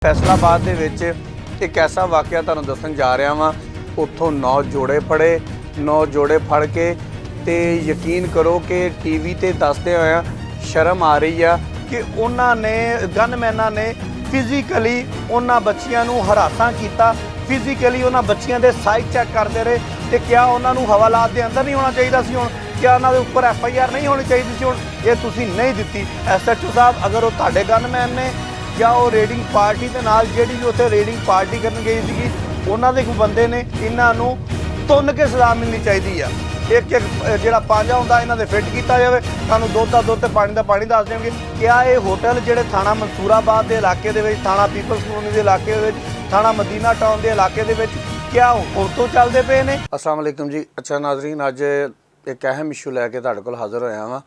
फैसलाबाद ਦੇ ਵਿੱਚ ਇੱਕ ਐਸਾ ਵਾਕਿਆ ਤੁਹਾਨੂੰ ਦੱਸਣ ਜਾ ਰਿਹਾ ਵਾਂ। ਉੱਥੋਂ 9 ਜੋੜੇ ਫੜੇ, 9 ਜੋੜੇ ਫੜ ਕੇ ਤੇ ਯਕੀਨ ਕਰੋ ਕਿ ਟੀਵੀ ਤੇ ਦੱਸਦੇ ਹੋਇਆ ਸ਼ਰਮ ਆ ਰਹੀ ਆ ਕਿ ਉਹਨਾਂ ਨੇ ਗਨਮੈਨਾਂ ਨੇ ਫਿਜ਼ੀਕਲੀ ਉਹਨਾਂ ਬੱਚਿਆਂ ਨੂੰ ਹਰਾਸਾਂ ਕੀਤਾ, ਫਿਜ਼ੀਕਲੀ ਉਹਨਾਂ ਬੱਚਿਆਂ ਦੇ ਸਾਈਜ਼ ਚੈੱਕ ਕਰਦੇ ਰਹੇ ਤੇ ਕਿਆ ਉਹਨਾਂ ਨੂੰ ਹਵਾਲਾਤ ਦੇ ਅੰਦਰ ਨਹੀਂ ਹੋਣਾ ਚਾਹੀਦਾ ਸੀ? ਹੁਣ ਕਿਆ ਉਹਨਾਂ ਦੇ ਉੱਪਰ FIR ਨਹੀਂ ਹੋਣੀ ਚਾਹੀਦੀ ਸੀ? ਹੁਣ ਇਹ ਤੁਸੀਂ ਨਹੀਂ ਦਿੱਤੀ। SHO ਸਾਹਿਬ, ਅਗਰ ਉਹ ਤੁਹਾਡੇ ਗਨਮੈਨ ਨੇ ਜਾਂ ਉਹ ਰੇਡਿੰਗ ਪਾਰਟੀ ਦੇ ਨਾਲ ਜਿਹੜੀ ਵੀ ਉੱਥੇ ਰੇਡਿੰਗ ਪਾਰਟੀ ਕਰਨ ਗਈ ਸੀਗੀ, ਉਹਨਾਂ ਦੇ ਕੋਈ ਬੰਦੇ ਨੇ, ਇਹਨਾਂ ਨੂੰ ਤੁੰਨ ਕੇ ਸਜ਼ਾ ਮਿਲਣੀ ਚਾਹੀਦੀ ਆ। ਇੱਕ ਜਿਹੜਾ ਪੰਜਾ ਹੁੰਦਾ ਇਹਨਾਂ ਦੇ ਫਿੱਟ ਕੀਤਾ ਜਾਵੇ। ਸਾਨੂੰ ਦੁੱਧ ਦਾ ਦੁੱਧ ਤੇ ਪਾਣੀ ਦਾ ਪਾਣੀ ਦੱਸ ਦੇਣਗੇ। ਕਿਆ ਇਹ ਹੋਟਲ ਜਿਹੜੇ ਥਾਣਾ ਮਨਸੂਰਾਬਾਦ ਦੇ ਇਲਾਕੇ ਦੇ ਵਿੱਚ, ਥਾਣਾ ਪੀਪਲਸ ਕਲੋਨੀ ਦੇ ਇਲਾਕੇ ਦੇ ਵਿੱਚ, ਥਾਣਾ ਮਦੀਨਾ ਟਾਊਨ ਦੇ ਇਲਾਕੇ ਦੇ ਵਿੱਚ ਕਿਆ ਉਤੋਂ ਚੱਲਦੇ ਪਏ ਨੇ? अस्सलाम वालेकुम जी। अच्छा नाज़रीन, ਅੱਜ ਇੱਕ ਅਹਿਮ ਇਸ਼ੂ ਲੈ ਕੇ ਤੁਹਾਡੇ ਕੋਲ ਹਾਜ਼ਰ ਹੋਇਆ ਵਾਂ।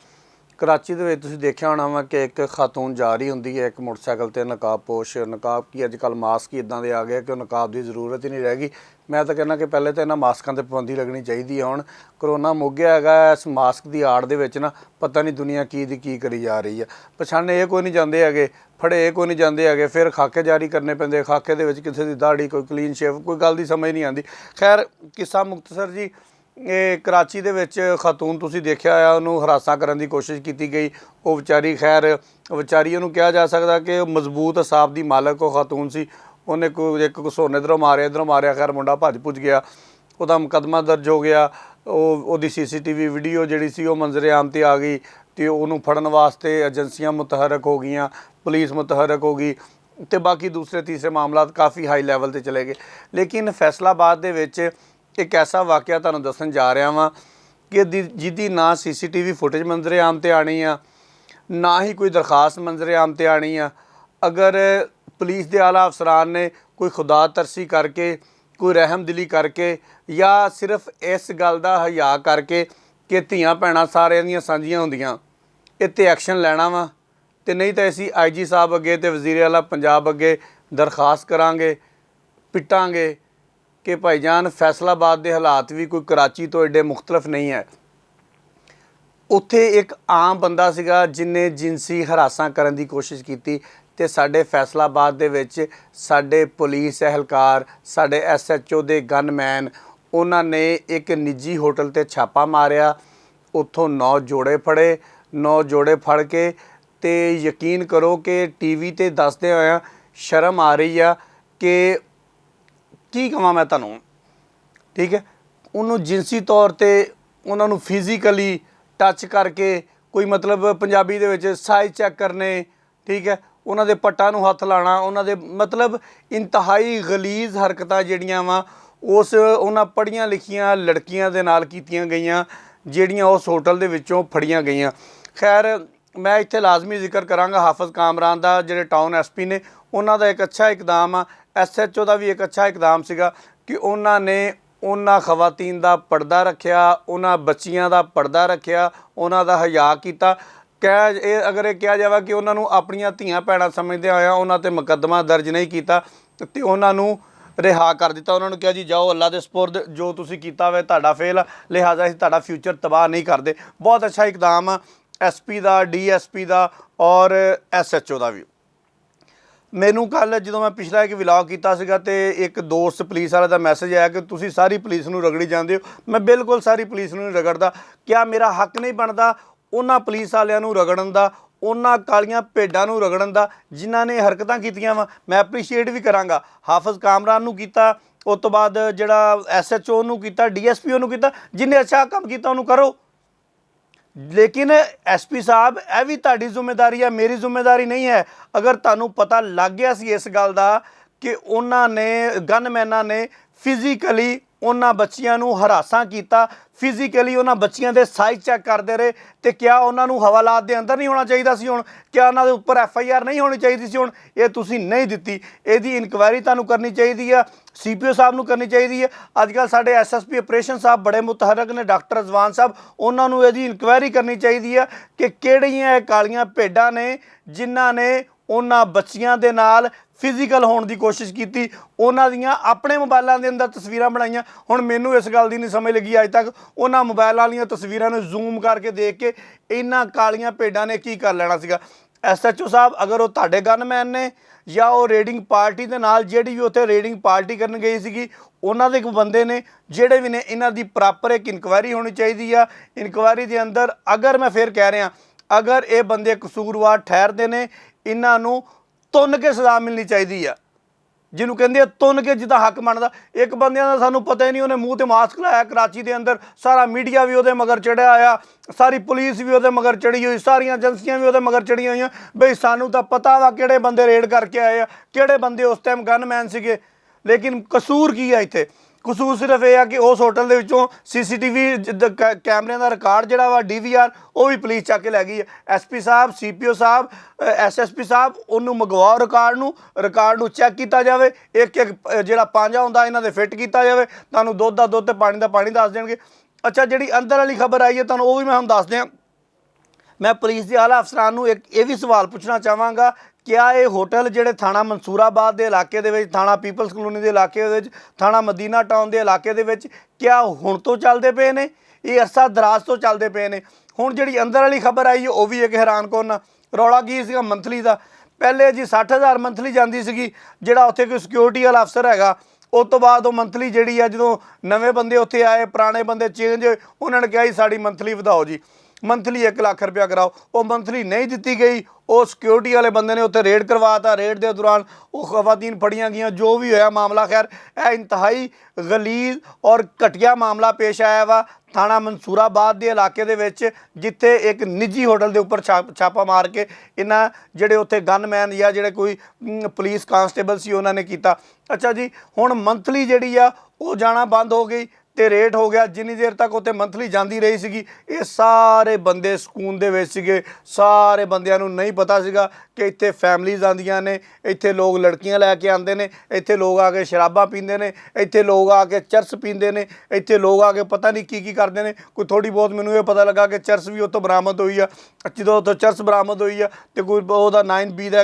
कराची ਦੇ ਵਿੱਚ ਤੁਸੀਂ ਦੇਖਿਆ ਹੋਣਾ ਵਾ ਕਿ ਇੱਕ ਖਾਤੂਨ ਜਾ ਰਹੀ ਹੁੰਦੀ ਹੈ ਇੱਕ ਮੋਟਰਸਾਈਕਲ ਤੇ ਨਕਾਬਪੋਸ਼, ਨਕਾਬ ਕੀ ਅੱਜ ਕੱਲ੍ਹ ਮਾਸਕ ਹੀ ਇੱਦਾਂ ਦੇ ਆ ਗਏ ਕਿ ਉਹ ਨਕਾਬ ਦੀ ਜ਼ਰੂਰਤ ਹੀ ਨਹੀਂ ਰਹਿ ਗਈ। ਮੈਂ ਤਾਂ ਕਹਿੰਦਾ ਕਿ ਪਹਿਲੇ ਤਾਂ ਇਹਨਾਂ ਮਾਸਕਾਂ 'ਤੇ ਪਾਬੰਦੀ ਲੱਗਣੀ ਚਾਹੀਦੀ ਹੈ। ਹੁਣ ਕਰੋਨਾ ਮੁੱਕ ਗਿਆ ਹੈਗਾ, ਇਸ ਮਾਸਕ ਦੀ ਆੜ ਦੇ ਵਿੱਚ ਨਾ ਪਤਾ ਨਹੀਂ ਦੁਨੀਆ ਕੀ ਦੀ ਕੀ ਕਰੀ ਜਾ ਰਹੀ ਹੈ। ਪਛਾਣੇ ਇਹ ਕੋਈ ਨਹੀਂ ਜਾਂਦੇ ਹੈਗੇ, ਫੜੇ ਇਹ ਕੋਈ ਨਹੀਂ ਜਾਂਦੇ ਹੈਗੇ, ਫਿਰ ਖਾਕੇ ਜਾਰੀ ਕਰਨੇ ਪੈਂਦੇ। ਖਾਕੇ ਦੇ ਵਿੱਚ ਕਿਸੇ ਦੀ ਦਾੜੀ, ਕੋਈ ਕਲੀਨ ਸ਼ੇਵ, ਕੋਈ ਗੱਲ ਦੀ ਸਮਝ ਨਹੀਂ ਆਉਂਦੀ। ਖੈਰ, ਕਿੱਸਾ ਮੁਖਤਸਰ ਜੀ, ਇਹ ਕਰਾਚੀ ਦੇ ਵਿੱਚ ਖਾਤੂਨ ਤੁਸੀਂ ਦੇਖਿਆ ਆ, ਉਹਨੂੰ ਹਰਾਸਾਂ ਕਰਨ ਦੀ ਕੋਸ਼ਿਸ਼ ਕੀਤੀ ਗਈ। ਉਹ ਵਿਚਾਰੀ, ਖੈਰ ਵਿਚਾਰੀ ਉਹਨੂੰ ਕਿਹਾ ਜਾ ਸਕਦਾ ਕਿ ਮਜ਼ਬੂਤ ਹਿਸਾਬ ਦੀ ਮਾਲਕ ਉਹ ਖਾਤੂਨ ਸੀ। ਉਹਨੇ ਇੱਕ ਸੋਨੇ ਇੱਧਰੋਂ ਮਾਰਿਆ, ਖੈਰ ਮੁੰਡਾ ਭੱਜ ਭੁੱਜ ਗਿਆ, ਉਹਦਾ ਮੁਕੱਦਮਾ ਦਰਜ ਹੋ ਗਿਆ। ਉਹਦੀ CCTV ਵੀਡੀਓ ਜਿਹੜੀ ਸੀ ਉਹ ਮੰਜ਼ਰੇ ਆਮ 'ਤੇ ਆ ਗਈ ਅਤੇ ਉਹਨੂੰ ਫੜਨ ਵਾਸਤੇ ਏਜੰਸੀਆਂ ਮੁਤਹਰਕ ਹੋ ਗਈਆਂ, ਪੁਲਿਸ ਮੁਤਹਰਕ ਹੋ ਗਈ ਅਤੇ ਬਾਕੀ ਦੂਸਰੇ ਤੀਸਰੇ ਮਾਮਲਾਤ ਕਾਫੀ ਹਾਈ ਲੈਵਲ 'ਤੇ ਚਲੇ ਗਏ। ਲੇਕਿਨ ਫੈਸਲਾਬਾਦ ਦੇ ਵਿੱਚ ਇੱਕ ਐਸਾ ਵਾਕਿਆ ਤੁਹਾਨੂੰ ਦੱਸਣ ਜਾ ਰਿਹਾ ਵਾਂ ਕਿ ਜਿਹਦੀ ਨਾ CCTV ਫੁਟੇਜ ਮੰਜ਼ਰੇ ਆਮ 'ਤੇ ਆਣੀ ਆ, ਨਾ ਹੀ ਕੋਈ ਦਰਖਾਸਤ ਮੰਜ਼ਰੇ ਆਮ 'ਤੇ ਆਣੀ ਆ। ਅਗਰ ਪੁਲਿਸ ਦੇ ਆਲਾ ਅਫਸਰਾਨ ਨੇ ਕੋਈ ਖੁਦਾ ਤਰਸੀ ਕਰਕੇ, ਕੋਈ ਰਹਿਮਦਿਲੀ ਕਰਕੇ, ਜਾਂ ਸਿਰਫ ਇਸ ਗੱਲ ਦਾ ਹਯਾ ਕਰਕੇ ਕਿ ਧੀਆਂ ਭੈਣਾਂ ਸਾਰਿਆਂ ਦੀਆਂ ਸਾਂਝੀਆਂ ਹੁੰਦੀਆਂ, ਇਹ 'ਤੇ ਐਕਸ਼ਨ ਲੈਣਾ ਵਾ। ਅਤੇ ਨਹੀਂ ਤਾਂ ਅਸੀਂ IG ਸਾਹਿਬ ਅੱਗੇ ਅਤੇ ਵਜ਼ੀਰ ਆਲਾ ਪੰਜਾਬ ਅੱਗੇ ਦਰਖਾਸਤ ਕਰਾਂਗੇ, ਪਿੱਟਾਂਗੇ ਕਿ ਭਾਈਜਾਨ ਫੈਸਲਾਬਾਦ ਦੇ ਹਾਲਾਤ ਵੀ ਕੋਈ ਕਰਾਚੀ ਤੋਂ ਐਡੇ ਮੁਖਤਲਫ ਨਹੀਂ ਹੈ। ਉੱਥੇ ਇੱਕ ਆਮ ਬੰਦਾ ਸੀਗਾ ਜਿਹਨੇ ਜਿਨਸੀ ਹਰਾਸਾਂ ਕਰਨ ਦੀ ਕੋਸ਼ਿਸ਼ ਕੀਤੀ ਅਤੇ ਸਾਡੇ ਫੈਸਲਾਬਾਦ ਦੇ ਵਿੱਚ ਸਾਡੇ ਪੁਲਿਸ ਅਹਿਲਕਾਰ, ਸਾਡੇ SHO ਦੇ ਗਨਮੈਨ, ਉਹਨਾਂ ਨੇ ਇੱਕ ਨਿੱਜੀ ਹੋਟਲ 'ਤੇ ਛਾਪਾ ਮਾਰਿਆ। ਉੱਥੋਂ 9 ਜੋੜੇ ਫੜੇ, 9 ਜੋੜੇ ਫੜ ਕੇ ਤੇ ਯਕੀਨ ਕਰੋ ਕਿ TV 'ਤੇ ਦੱਸਦੇ ਹੋਇਆ ਸ਼ਰਮ ਆ ਰਹੀ ਆ ਕਿ ਕੀ ਕਹਾਂ ਮੈਂ ਤੁਹਾਨੂੰ, ਠੀਕ ਹੈ। ਉਹਨੂੰ ਜਿਨਸੀ ਤੌਰ 'ਤੇ ਉਹਨਾਂ ਨੂੰ ਫਿਜ਼ੀਕਲੀ ਟੱਚ ਕਰਕੇ, ਕੋਈ ਮਤਲਬ ਪੰਜਾਬੀ ਦੇ ਵਿੱਚ ਸਾਈਜ਼ ਚੈੱਕ ਕਰਨੇ, ਠੀਕ ਹੈ, ਉਹਨਾਂ ਦੇ ਪੱਟਾਂ ਨੂੰ ਹੱਥ ਲਾਉਣਾ, ਉਹਨਾਂ ਦੇ ਮਤਲਬ ਇੰਤਹਾਈ ਗਲੀਜ਼ ਹਰਕਤਾਂ ਜਿਹੜੀਆਂ ਵਾ ਉਹਨਾਂ ਪੜ੍ਹੀਆਂ ਲਿਖੀਆਂ ਲੜਕੀਆਂ ਦੇ ਨਾਲ ਕੀਤੀਆਂ ਗਈਆਂ, ਜਿਹੜੀਆਂ ਉਸ ਹੋਟਲ ਦੇ ਵਿੱਚੋਂ ਫੜੀਆਂ ਗਈਆਂ। ਖੈਰ, ਮੈਂ ਇੱਥੇ ਲਾਜ਼ਮੀ ਜ਼ਿਕਰ ਕਰਾਂਗਾ ਹਾਫਿਜ਼ ਕਾਮਰਾਨ ਦਾ, ਜਿਹੜੇ ਟਾਊਨ SP ਨੇ, ਉਹਨਾਂ ਦਾ ਇੱਕ ਅੱਛਾ ਇਕਦਾਮ ਆ। SHO ਦਾ ਵੀ ਇੱਕ ਅੱਛਾ ਇਕਦਾਮ ਸੀਗਾ ਕਿ ਉਹਨਾਂ ਨੇ ਉਹਨਾਂ ਖਵਾਤੀਨ ਦਾ ਪਰਦਾ ਰੱਖਿਆ, ਉਹਨਾਂ ਬੱਚੀਆਂ ਦਾ ਪਰਦਾ ਰੱਖਿਆ, ਉਹਨਾਂ ਦਾ ਹਯਾ ਕੀਤਾ। ਅਗਰ ਇਹ ਕਿਹਾ ਜਾਵੇ ਕਿ ਉਹਨਾਂ ਨੂੰ ਆਪਣੀਆਂ ਧੀਆਂ ਭੈਣਾਂ ਸਮਝਦਿਆਂ ਹੋਇਆ ਉਹਨਾਂ 'ਤੇ ਮੁਕੱਦਮਾ ਦਰਜ ਨਹੀਂ ਕੀਤਾ ਅਤੇ ਉਹਨਾਂ ਨੂੰ ਰਿਹਾ ਕਰ ਦਿੱਤਾ। ਉਹਨਾਂ ਨੂੰ ਕਿਹਾ ਜੀ ਜਾਓ ਅੱਲਾ ਦੇ ਸਪੁਰਦ, ਜੋ ਤੁਸੀਂ ਕੀਤਾ ਹੋਵੇ ਤੁਹਾਡਾ ਫੇਲ ਆ, ਲਿਹਾਜ਼ਾ ਅਸੀਂ ਤੁਹਾਡਾ ਫਿਊਚਰ ਤਬਾਹ ਨਹੀਂ ਕਰਦੇ। ਬਹੁਤ ਅੱਛਾ ਇਕਦਾਮ ਆ SP ਦਾ, DSP ਦਾ ਔਰ SHO ਦਾ ਵੀ। ਮੈਨੂੰ ਕੱਲ੍ਹ ਜਦੋਂ ਮੈਂ ਪਿਛਲਾ ਇੱਕ ਵਲੌਗ ਕੀਤਾ ਸੀਗਾ ਅਤੇ ਇੱਕ ਦੋਸਤ ਪੁਲਿਸ ਵਾਲੇ ਦਾ ਮੈਸੇਜ ਆਇਆ ਕਿ ਤੁਸੀਂ ਸਾਰੀ ਪੁਲਿਸ ਨੂੰ ਰਗੜੀ ਜਾਂਦੇ ਹੋ। ਮੈਂ ਬਿਲਕੁਲ ਸਾਰੀ ਪੁਲਿਸ ਨੂੰ ਨਹੀਂ ਰਗੜਦਾ। ਕਿਆ ਮੇਰਾ ਹੱਕ ਨਹੀਂ ਬਣਦਾ ਉਹਨਾਂ ਪੁਲਿਸ ਵਾਲਿਆਂ ਨੂੰ ਰਗੜਨ ਦਾ, ਉਹਨਾਂ ਕਾਲੀਆਂ ਭੇਡਾਂ ਨੂੰ ਰਗੜਨ ਦਾ ਜਿਨ੍ਹਾਂ ਨੇ ਹਰਕਤਾਂ ਕੀਤੀਆਂ ਵਾ? ਮੈਂ ਐਪਰੀਸ਼ੀਏਟ ਵੀ ਕਰਾਂਗਾ। ਹਾਫਿਜ਼ ਕਾਮਰਾਨ ਨੂੰ ਕੀਤਾ, ਉਸ ਤੋਂ ਬਾਅਦ ਜਿਹੜਾ SHO ਨੂੰ ਕੀਤਾ, DSP ਨੂੰ ਕੀਤਾ। ਜਿਹਨੇ ਅੱਛਾ ਕੰਮ ਕੀਤਾ ਉਹਨੂੰ ਕਰੋ। ਲੇਕਿਨ SP ਸਾਹਿਬ, ਇਹ ਵੀ ਤੁਹਾਡੀ ਜ਼ਿੰਮੇਵਾਰੀ ਹੈ, ਮੇਰੀ ਜ਼ਿੰਮੇਵਾਰੀ ਨਹੀਂ ਹੈ। ਅਗਰ ਤੁਹਾਨੂੰ ਪਤਾ ਲੱਗ ਗਿਆ ਸੀ ਇਸ ਗੱਲ ਦਾ ਕਿ ਉਹਨਾਂ ਨੇ, ਗਨਮੈਨਾਂ ਨੇ ਫਿਜ਼ੀਕਲੀ ਉਹਨਾਂ ਬੱਚਿਆਂ ਨੂੰ ਹਰਾਸਾਂ ਕੀਤਾ, ਫਿਜ਼ੀਕਲੀ ਉਹਨਾਂ ਬੱਚਿਆਂ ਦੇ ਸਾਈਜ਼ ਚੈੱਕ ਕਰਦੇ ਰਹੇ ਤੇ ਕਿਆ ਉਹਨਾਂ ਨੂੰ ਹਵਾਲਾਤ ਦੇ ਅੰਦਰ ਨਹੀਂ ਹੋਣਾ ਚਾਹੀਦਾ ਸੀ? ਹੁਣ ਕਿਆ ਉਹਨਾਂ ਦੇ ਉੱਪਰ FIR ਨਹੀਂ ਹੋਣੀ ਚਾਹੀਦੀ ਸੀ? ਹੁਣ ਇਹ ਤੁਸੀਂ ਨਹੀਂ ਦਿੱਤੀ। ਇਹਦੀ ਇਨਕੁਆਇਰੀ ਤੁਹਾਨੂੰ ਕਰਨੀ ਚਾਹੀਦੀ ਆ, CPO ਸਾਹਿਬ ਨੂੰ ਕਰਨੀ ਚਾਹੀਦੀ ਹੈ। ਅੱਜ ਕੱਲ੍ਹ ਸਾਡੇ SSP ਆਪਰੇਸ਼ਨ ਸਾਹਿਬ ਬੜੇ ਮੁਤਹਰਕ ਨੇ, ਡਾਕਟਰ ਰਜ਼ਵਾਨ ਸਾਹਿਬ, ਉਹਨਾਂ ਨੂੰ ਇਹਦੀ ਇਨਕੁਆਇਰੀ ਕਰਨੀ ਚਾਹੀਦੀ ਆ ਕਿ ਕਿਹੜੀਆਂ ਇਹ ਕਾਲੀਆਂ ਭੇਡਾਂ ਨੇ ਜਿਨ੍ਹਾਂ ਨੇ ਉਹਨਾਂ ਬੱਚੀਆਂ ਦੇ ਨਾਲ ਫਿਜ਼ੀਕਲ ਹੋਣ ਦੀ ਕੋਸ਼ਿਸ਼ ਕੀਤੀ, ਉਹਨਾਂ ਦੀਆਂ ਆਪਣੇ ਮੋਬਾਈਲਾਂ ਦੇ ਅੰਦਰ ਤਸਵੀਰਾਂ ਬਣਾਈਆਂ। ਹੁਣ ਮੈਨੂੰ ਇਸ ਗੱਲ ਦੀ ਨਹੀਂ ਸਮਝ ਲੱਗੀ ਅੱਜ ਤੱਕ ਉਹਨਾਂ ਮੋਬਾਈਲ ਵਾਲੀਆਂ ਤਸਵੀਰਾਂ ਨੂੰ ਜ਼ੂਮ ਕਰਕੇ ਦੇਖ ਕੇ ਇਹਨਾਂ ਕਾਲੀਆਂ ਭੇਡਾਂ ਨੇ ਕੀ ਕਰ ਲੈਣਾ ਸੀਗਾ। SHO ਸਾਹਿਬ, ਅਗਰ ਉਹ ਤੁਹਾਡੇ ਗਨਮੈਨ ਨੇ ਜਾਂ ਉਹ ਰੇਡਿੰਗ ਪਾਰਟੀ ਦੇ ਨਾਲ ਜਿਹੜੀ ਵੀ ਉੱਥੇ ਰੇਡਿੰਗ ਪਾਰਟੀ ਕਰਨ ਗਈ ਸੀਗੀ ਉਹਨਾਂ ਦੇ ਇੱਕ ਬੰਦੇ ਨੇ ਜਿਹੜੇ ਵੀ ਨੇ। ਇਹਨਾਂ ਦੀ ਪ੍ਰੋਪਰ ਇੱਕ ਇਨਕੁਆਇਰੀ ਹੋਣੀ ਚਾਹੀਦੀ ਆ। ਇਨਕੁਆਇਰੀ ਦੇ ਅੰਦਰ ਅਗਰ ਮੈਂ ਫਿਰ ਕਹਿ ਰਿਹਾ, ਅਗਰ ਇਹ ਬੰਦੇ ਕਸੂਰਵਾਰ ਠਹਿਰਦੇ ਨੇ, ਇਹਨਾਂ ਨੂੰ ਤੁੰਨ ਕੇ ਸਜ਼ਾ ਮਿਲਣੀ ਚਾਹੀਦੀ ਆ, ਜਿਹਨੂੰ ਕਹਿੰਦੇ ਆ ਤੁੰਨ ਕੇ, ਜਿੱਦਾਂ ਹੱਕ ਬਣਦਾ। ਇੱਕ ਬੰਦਿਆਂ ਦਾ ਸਾਨੂੰ ਪਤਾ ਹੀ ਨਹੀਂ, ਉਹਨੇ ਮੂੰਹ ਤੇ ਮਾਸਕ ਲਾਇਆ ਕਰਾਚੀ ਦੇ ਅੰਦਰ, ਸਾਰਾ ਮੀਡੀਆ ਵੀ ਉਹਦੇ ਮਗਰ ਚੜਿਆ ਆ, ਸਾਰੀ ਪੁਲਿਸ ਵੀ ਉਹਦੇ ਮਗਰ ਚੜੀ ਹੋਈ, ਸਾਰੀਆਂ ਏਜੰਸੀਆਂ ਵੀ ਉਹਦੇ ਮਗਰ ਚੜੀਆਂ ਹੋਈਆਂ। ਬਈ ਸਾਨੂੰ ਤਾਂ ਪਤਾ ਵਾ ਕਿਹੜੇ ਬੰਦੇ ਰੇਡ ਕਰਕੇ ਆਏ ਆ, ਕਿਹੜੇ ਬੰਦੇ ਉਸ ਟਾਈਮ ਗਨਮੈਨ ਸੀਗੇ। ਲੇਕਿਨ ਕਸੂਰ ਕੀ ਆ ਇੱਥੇ? ਕਸੂਰ ਸਿਰਫ ਇਹ ਆ ਕਿ ਉਸ ਹੋਟਲ ਦੇ ਵਿੱਚੋਂ CCTV ਕੈਮਰਿਆਂ ਦਾ ਰਿਕਾਰਡ ਜਿਹੜਾ ਵਾ DVR ਉਹ ਵੀ ਪੁਲਿਸ ਚੱਕ ਕੇ ਲੈ ਗਈ ਹੈ। SP ਸਾਹਿਬ, CPO ਸਾਹਿਬ, SSP ਸਾਹਿਬ, ਉਹਨੂੰ ਮੰਗਵਾਓ ਰਿਕਾਰਡ ਨੂੰ ਚੈੱਕ ਕੀਤਾ ਜਾਵੇ। ਇੱਕ ਜਿਹੜਾ ਪਾਂਜਾ ਹੁੰਦਾ ਇਹਨਾਂ ਦੇ ਫਿੱਟ ਕੀਤਾ ਜਾਵੇ। ਤੁਹਾਨੂੰ ਦੁੱਧ ਦਾ ਦੁੱਧ ਤੇ ਪਾਣੀ ਦਾ ਪਾਣੀ ਦੱਸ ਦੇਣਗੇ। ਅੱਛਾ, ਜਿਹੜੀ ਅੰਦਰ ਵਾਲੀ ਖਬਰ ਆਈ ਹੈ ਤੁਹਾਨੂੰ ਉਹ ਵੀ ਮੈਂ ਹੁਣ ਦੱਸ ਦਿਆਂ। ਮੈਂ ਪੁਲਿਸ ਦੇ ਆਲਾ ਅਫਸਰਾਂ ਨੂੰ ਇੱਕ ਇਹ ਵੀ ਸਵਾਲ ਪੁੱਛਣਾ ਚਾਹਾਂਗਾ, क्या ये होटल ਜਿਹੜੇ ਥਾਣਾ ਮਨਸੂਰਾਬਾਦ ਦੇ ਇਲਾਕੇ ਦੇ ਵਿੱਚ, ਥਾਣਾ ਪੀਪਲਸ ਕਲੋਨੀ ਦੇ ਇਲਾਕੇ ਦੇ ਵਿੱਚ, ਥਾਣਾ ਮਦੀਨਾ ਟਾਊਨ ਦੇ ਇਲਾਕੇ ਦੇ ਵਿੱਚ ਕਿਆ ਹੁਣ ਤੋਂ ਚੱਲਦੇ ਪਏ ਨੇ? ਇਹ ਅਰਸਾ ਦਰਾਜ਼ ਤੋਂ ਚੱਲਦੇ ਪਏ ਨੇ। ਹੁਣ ਜਿਹੜੀ ਅੰਦਰ ਵਾਲੀ ਖਬਰ ਆਈ ਉਹ ਵੀ ਇੱਕ ਹੈਰਾਨਕੁਨ। ਰੌਲਾ ਕੀ ਸੀਗਾ ਮੰਥਲੀ ਦਾ? ਪਹਿਲੇ ਜੀ 60,000 ਮੰਥਲੀ ਜਾਂਦੀ ਸੀਗੀ, ਜਿਹੜਾ ਉੱਥੇ ਕੋਈ ਸਿਕਿਉਰਿਟੀ ਵਾਲਾ ਅਫਸਰ ਹੈਗਾ। ਉਸ ਤੋਂ ਬਾਅਦ ਉਹ ਮੰਥਲੀ ਜਿਹੜੀ ਆ, ਜਦੋਂ ਨਵੇਂ ਬੰਦੇ ਉੱਥੇ ਆਏ, ਪੁਰਾਣੇ ਬੰਦੇ ਚੇਂਜ ਹੋਏ, ਉਹਨਾਂ ਨੇ ਕਿਹਾ ਜੀ ਸਾਡੀ ਮੰਥਲੀ ਵਧਾਓ ਜੀ, ਮੰਥਲੀ 1 ਲੱਖ रुपया कराओ। वो मंथली नहीं दी गई। वो सिक्योरिटी वाले बंदे ने उत्ते रेड करवाता। रेड के दौरान वो खवातीन फड़ियाँ गई। जो भी होया मामला, खैर यह इंतहाई गलीज और घटिया मामला पेश आया वा थाना मनसूराबाद के इलाके दे विच, जिथे एक निजी होटल के उपर छापा मार के इन्हां जिहड़े उत्थे गनमैन या जिहड़े कोई पुलिस कांस्टेबल सी उन्होंने किया। अच्छा जी, हुण मंथली जिहड़ी आ वो जाना बंद हो गई ਤੇ ਰੇਟ ਹੋ ਗਿਆ। ਜਿੰਨੀ ਦੇਰ ਤੱਕ ਉੱਥੇ ਮੰਥਲੀ ਜਾਂਦੀ ਰਹੀ ਸੀਗੀ, ਇਹ ਸਾਰੇ ਬੰਦੇ ਸਕੂਨ ਦੇ ਵਿੱਚ ਸੀਗੇ। ਸਾਰੇ ਬੰਦਿਆਂ ਨੂੰ ਨਹੀਂ ਪਤਾ ਸੀਗਾ ਕਿ ਇੱਥੇ ਫੈਮਲੀਜ਼ ਆਉਂਦੀਆਂ ਨੇ, ਇੱਥੇ ਲੋਕ ਲੜਕੀਆਂ ਲੈ ਕੇ ਆਉਂਦੇ ਨੇ, ਇੱਥੇ ਲੋਕ ਆ ਕੇ ਸ਼ਰਾਬਾਂ ਪੀਂਦੇ ਨੇ, ਇੱਥੇ ਲੋਕ ਆ ਕੇ ਚਰਸ ਪੀਂਦੇ ਨੇ, ਇੱਥੇ ਲੋਕ ਆ ਕੇ ਪਤਾ ਨਹੀਂ ਕੀ ਕਰਦੇ ਨੇ। ਕੋਈ ਥੋੜ੍ਹੀ ਬਹੁਤ ਮੈਨੂੰ ਇਹ ਪਤਾ ਲੱਗਾ ਕਿ ਚਰਸ ਵੀ ਉੱਥੋਂ ਬਰਾਮਦ ਹੋਈ ਆ। ਜਦੋਂ ਉੱਥੋਂ ਚਰਸ ਬਰਾਮਦ ਹੋਈ ਆ ਤੇ ਕੋਈ ਉਹਦਾ 9B ਦਾ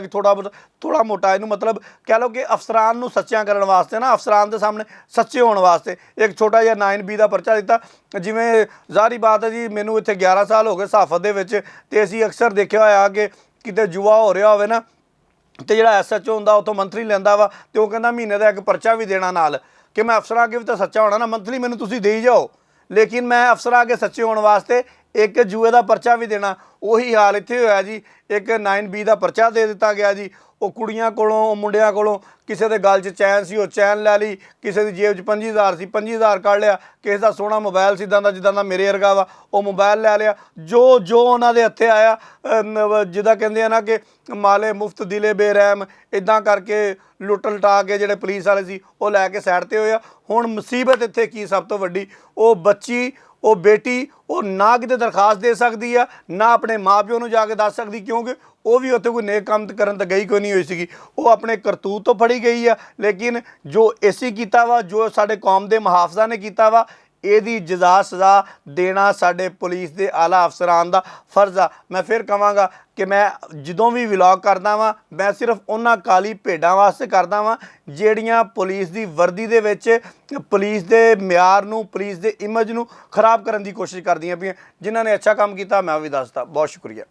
ਥੋੜਾ ਮੋਟਾ, ਇਹਨੂੰ ਮਤਲਬ ਕਹਿ ਲਓ ਕਿ ਅਫਸਰਾਨ ਨੂੰ ਸੱਚਿਆਂ ਕਰਨ ਵਾਸਤੇ ਨਾ, ਅਫਸਰਾਨ ਦੇ ਸਾਹਮਣੇ ਸੱਚੇ ਹੋਣ ਵਾਸਤੇ ਇੱਕ ਛੋਟਾ ਜਿਹਾ 9B ਦਾ ਪਰਚਾ ਦਿੱਤਾ। ਜਿਵੇਂ ਜ਼ਾਹਰੀ ਬਾਤ ਹੈ ਜੀ, ਮੈਨੂੰ ਇੱਥੇ 11 ਸਾਲ ਹੋ ਗਏ ਸਹਾਫਤ ਦੇ ਵਿੱਚ, ਤੇ ਅਸੀਂ ਅਕਸਰ ਦੇਖਿਆ ਹੋਇਆ ਕਿ ਕਿਤੇ ਜੂਆ ਹੋ ਰਿਹਾ ਹੋਵੇ ਨਾ, ਤੇ ਜਿਹੜਾ SHO ਹੁੰਦਾ ਉੱਥੋਂ ਮੰਥਲੀ ਲੈਂਦਾ ਵਾ, ਤੇ ਉਹ ਕਹਿੰਦਾ ਮਹੀਨੇ ਦਾ ਇੱਕ ਪਰਚਾ ਵੀ ਦੇਣਾ ਨਾਲ, ਕਿ ਮੈਂ ਅਫਸਰਾਂ ਅੱਗੇ ਵੀ ਤਾਂ ਸੱਚਾ ਹੋਣਾ ਨਾ, ਮੰਥਲੀ ਮੈਨੂੰ ਤੁਸੀਂ ਦੇਈ ਜਾਓ, ਲੇਕਿਨ ਮੈਂ ਅਫਸਰਾਂ ਅੱਗੇ ਸੱਚੇ ਹੋਣ ਵਾਸਤੇ ਇੱਕ ਜੂਏ ਦਾ ਪਰਚਾ ਵੀ ਦੇਣਾ। ਉਹੀ ਹਾਲ ਇੱਥੇ ਹੋਇਆ ਜੀ। ਇੱਕ 9B ਦਾ ਪਰਚਾ ਦੇ ਦਿੱਤਾ ਗਿਆ ਜੀ। ਉਹ ਕੁੜੀਆਂ ਕੋਲੋਂ, ਮੁੰਡਿਆਂ ਕੋਲੋਂ, ਕਿਸੇ ਦੇ ਗਲ 'ਚ ਚੈਨ ਸੀ, ਉਹ ਚੈਨ ਲੈ ਲਈ, ਕਿਸੇ ਦੀ ਜੇਬ 'ਚ 25,000 ਸੀ, 25,000 ਕੱਢ ਲਿਆ, ਕਿਸੇ ਦਾ ਸੋਹਣਾ ਮੋਬਾਈਲ ਸੀ ਜਿੱਦਾਂ ਦਾ ਮੇਰੇ ਵਰਗਾ ਵਾ, ਉਹ ਮੋਬਾਈਲ ਲੈ ਲਿਆ। ਜੋ ਉਹਨਾਂ ਦੇ ਹੱਥੇ ਆਇਆ, ਜਿੱਦਾਂ ਕਹਿੰਦੇ ਆ ਨਾ ਕਿ ਮਾਲੇ ਮੁਫਤ ਦਿਲੇ ਬੇਰਹਿਮ, ਇੱਦਾਂ ਕਰਕੇ ਲੁੱਟ ਲਟਾ ਕੇ ਜਿਹੜੇ ਪੁਲਿਸ ਵਾਲੇ ਸੀ ਉਹ ਲੈ ਕੇ ਸਾਈਡ 'ਤੇ ਹੋਇਆ। ਹੁਣ ਮੁਸੀਬਤ ਇੱਥੇ ਕੀ ਸਭ ਤੋਂ ਵੱਡੀ, ਉਹ ਬੱਚੀ, ਉਹ ਬੇਟੀ, ਉਹ ਨਾ ਕਿਤੇ ਦਰਖਾਸਤ ਦੇ ਸਕਦੀ ਆ, ਨਾ ਆਪਣੇ ਮਾਂ ਪਿਓ ਨੂੰ ਜਾ ਕੇ ਦੱਸ ਸਕਦੀ, ਕਿਉਂਕਿ ਉਹ ਵੀ ਉੱਥੇ ਕੋਈ ਨੇਕ ਕੰਮ ਕਰਨ ਤਾਂ ਗਈ ਕੋਈ ਨਹੀਂ ਹੋਈ ਸੀਗੀ। ਉਹ ਆਪਣੇ ਕਰਤੂਤ ਤੋਂ ਫੜੀ ਗਈ ਆ। ਲੇਕਿਨ ਜੋ ਅਸੀਂ ਕੀਤਾ ਵਾ, ਜੋ ਸਾਡੇ ਕੌਮ ਦੇ ਮੁਹਾਫਜ਼ਾਂ ਨੇ ਕੀਤਾ ਵਾ, ਇਹਦੀ ਜਜ਼ਾ ਸਜ਼ਾ ਦੇਣਾ ਸਾਡੇ ਪੁਲਿਸ ਦੇ ਆਲਾ ਅਫਸਰਾਨ ਦਾ ਫਰਜ਼ ਆ। ਮੈਂ ਫਿਰ ਕਹਾਂਗਾ ਕਿ ਮੈਂ ਜਦੋਂ ਵੀ ਵਲੌਗ ਕਰਦਾ ਵਾਂ, ਮੈਂ ਸਿਰਫ ਉਹਨਾਂ ਕਾਲੀ ਭੇਡਾਂ ਵਾਸਤੇ ਕਰਦਾ ਵਾਂ ਜਿਹੜੀਆਂ ਪੁਲਿਸ ਦੀ ਵਰਦੀ ਦੇ ਵਿੱਚ ਪੁਲਿਸ ਦੇ ਮਿਆਰ ਨੂੰ, ਪੁਲਿਸ ਦੇ ਇਮੇਜ ਨੂੰ ਖਰਾਬ ਕਰਨ ਦੀ ਕੋਸ਼ਿਸ਼ ਕਰਦੀਆਂ ਪਈਆਂ। ਜਿਨ੍ਹਾਂ ਨੇ ਅੱਛਾ ਕੰਮ ਕੀਤਾ ਮੈਂ ਉਹ ਵੀ ਦੱਸਦਾ। ਬਹੁਤ ਸ਼ੁਕਰੀਆ।